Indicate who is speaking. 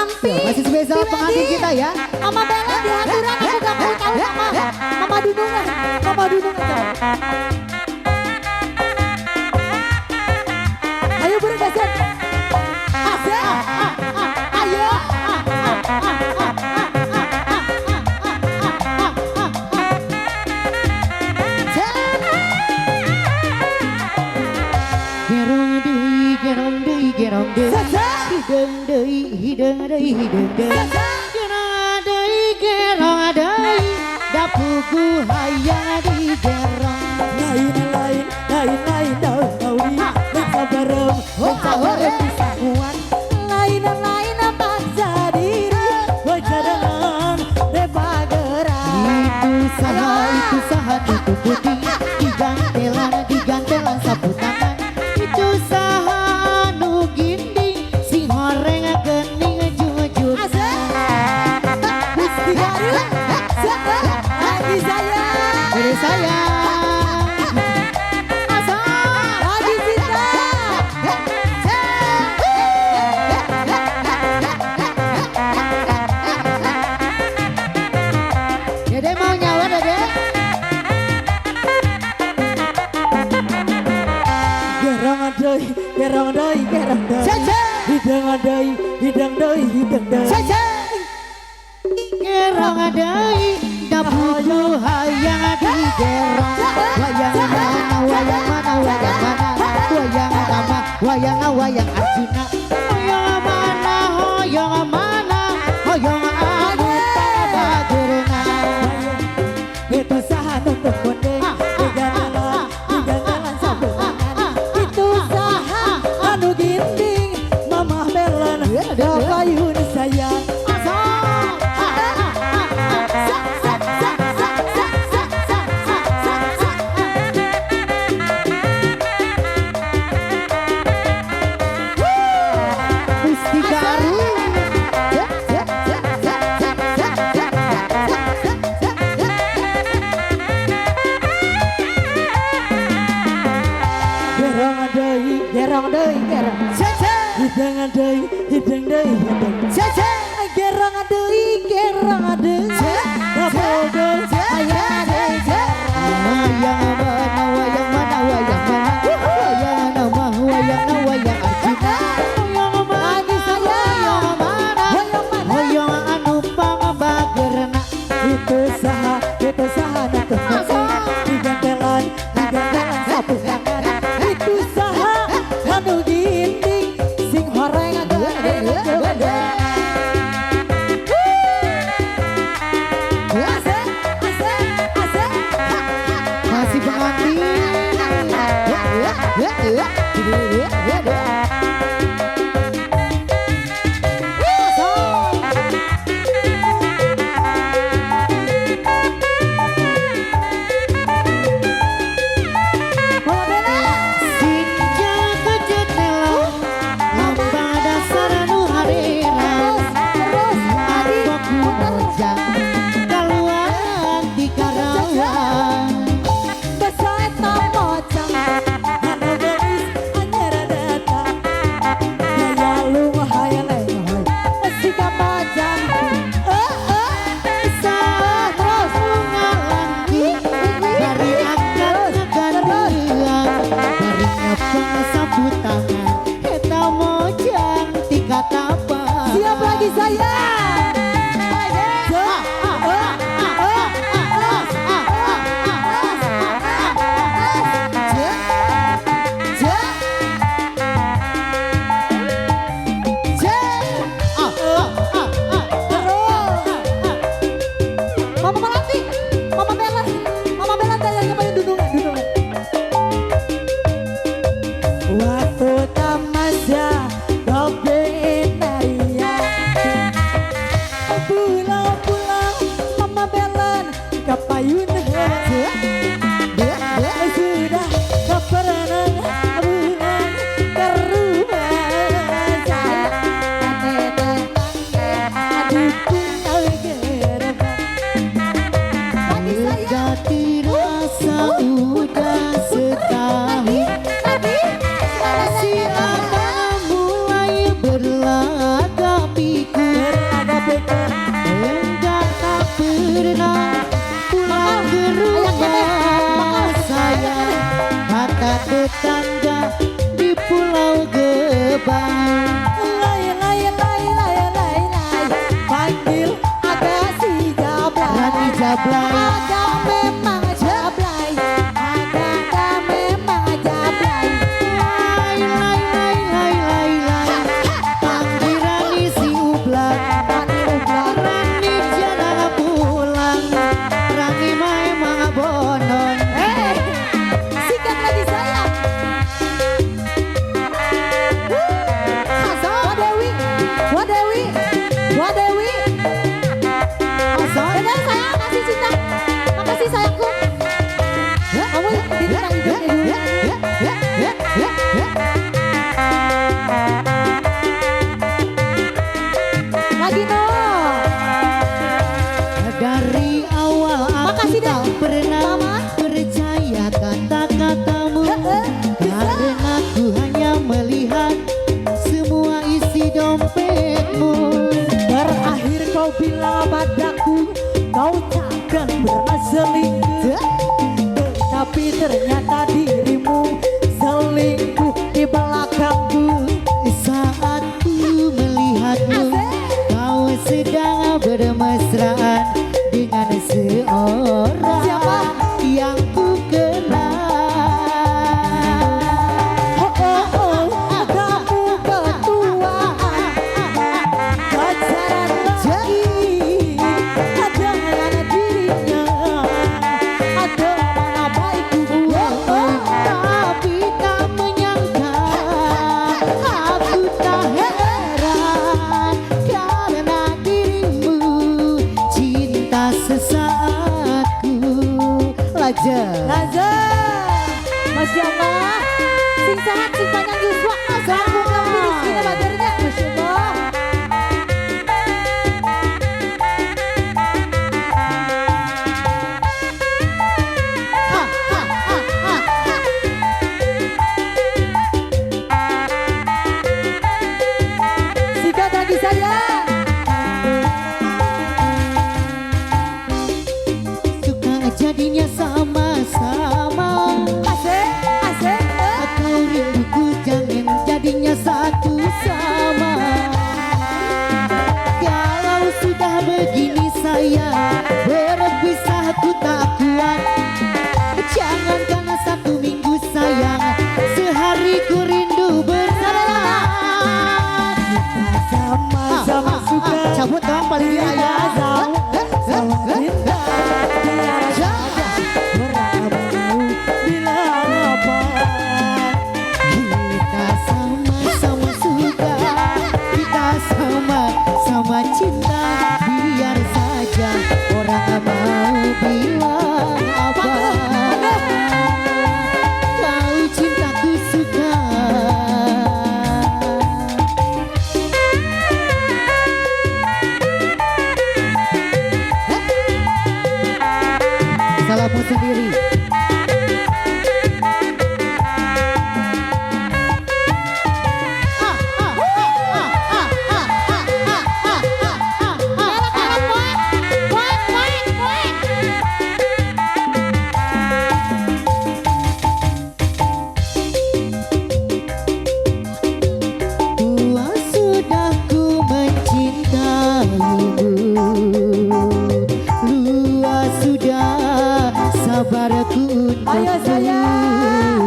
Speaker 1: pengantin.
Speaker 2: Masih spesial pengantin kita ya.
Speaker 1: Mama Bella di hadiran aku gak mau tahu nama. Mama Dunungan. Mama Dunungan. Ayo beri gasir. Asik. Ayo.
Speaker 2: Gerong deui hidung deui hidung deui. Gerong deui dapuku hayang di gerong.
Speaker 1: Lain daun sabareng bisa kuat. Lain paksa diri berjalan rebageran.
Speaker 2: Itu saha tutup putih digantelan sapu tangan. Itu saha nu ginding sing horeng geuning jujur.
Speaker 1: Gusti Garut lagi sayang.
Speaker 2: Dari saya
Speaker 1: Lagi cinta.
Speaker 2: Dede mau nyawa Dede.
Speaker 1: Gerong deui. Hidung deui.
Speaker 2: Gerong deui dapuku hayang di gerong. Wayang Arjuna. Hoyong mana anu tabageurna.
Speaker 1: Itu saha nutup kondeng digantelan sapu tangan. Itu saha anu ginding Mama Bella dapayun sayang.
Speaker 2: Gusti Garut.
Speaker 1: Gerong deui. Hidung deui. Gerong deui. Dapogeun hayang deui.
Speaker 2: Wayang Arjuna.
Speaker 1: Lagi sayang.
Speaker 2: Hoyong anu pangabageurna.
Speaker 1: Itu saha nutup kondeng digantelan sapu tangan. Itu saha anu ginding sing horeng geuning jeudeung. Asik.
Speaker 2: Masih pengantin.
Speaker 1: Mama Bella.
Speaker 2: Sinjal ke jendela, lomba dasar nu harira. Aku mojang kaluan di karawan.
Speaker 1: Besaeta mocang anu geus anyar datang. Gaya lumah hayang lengoy si kamajang.
Speaker 2: Terus ngalangi dari angkat gantian, dari ngepeng sapu tangan. Eta mojang tika tapan.
Speaker 1: Siap lagi sayang. Mama Melati, Mama Bella tayangnya pada dudungan. Waktu tamasya dobe naria.
Speaker 2: jablay.
Speaker 1: Ada memang jablay, ada memang jablay.
Speaker 2: Lai lai lai lai lai lai. Panggil Rani si ublak.
Speaker 1: Rani ublak,
Speaker 2: Rani jangan pulang. Rani mah emang bonon.
Speaker 1: sikat lagi saya. Wadewi, Wadewi, Wadewi. Dadah sayang, kasih cinta. Makasih sayangku. Kamu diminta hidupnya dulu. Lagi no.
Speaker 2: Dari awal aku
Speaker 1: Makasih, Dek.
Speaker 2: tak pernah
Speaker 1: Mama.
Speaker 2: percaya kata-katamu. Karena ku hanya melihat semua isi dompetmu.
Speaker 1: Terakhir kau bilang padaku, kau takkan pernah selingkuh. Tapi ternyata dirimu selingkuh di belakangku.
Speaker 2: Saat ku melihatmu, kau sedang bermesraan dengan seorang
Speaker 1: Siapa?
Speaker 2: yang ku kenal.
Speaker 1: Oh, oh, oh, kamu ketua pacaran lagi. Ada mana dirinya, ada mana baikku.
Speaker 2: Tapi tak menyangka, aku tak heran karena dirimu cinta sesaatku. Laja.
Speaker 1: Raja, Masya Allah, sing sehat sing panjang yuswa, sambung kami rizkinya baternya, Masya Allah. Sikat lagi saya.
Speaker 2: Suka jadinya sama-sama.
Speaker 1: Asik, asik,
Speaker 2: Aku rinduku jangan jadinya satu sama. Kalau sudah begini sayang, berpisah aku tak kuat. Jangan karena 1 minggu sayang, sehari ku rindu bersama.
Speaker 1: sama-sama suka.
Speaker 2: Cabut dong paling
Speaker 1: Kita
Speaker 2: ayah.
Speaker 1: sama cinta, biar saja beramu bilang apa.
Speaker 2: Kita sama-sama suka, kita sama-sama cinta. Biar saja orang mau bilang apa. Kau cintaku suka. Salahmu sendiri. Tua sudah ku mencintaimu, luas sudah sabarku
Speaker 1: Ayo, sayang.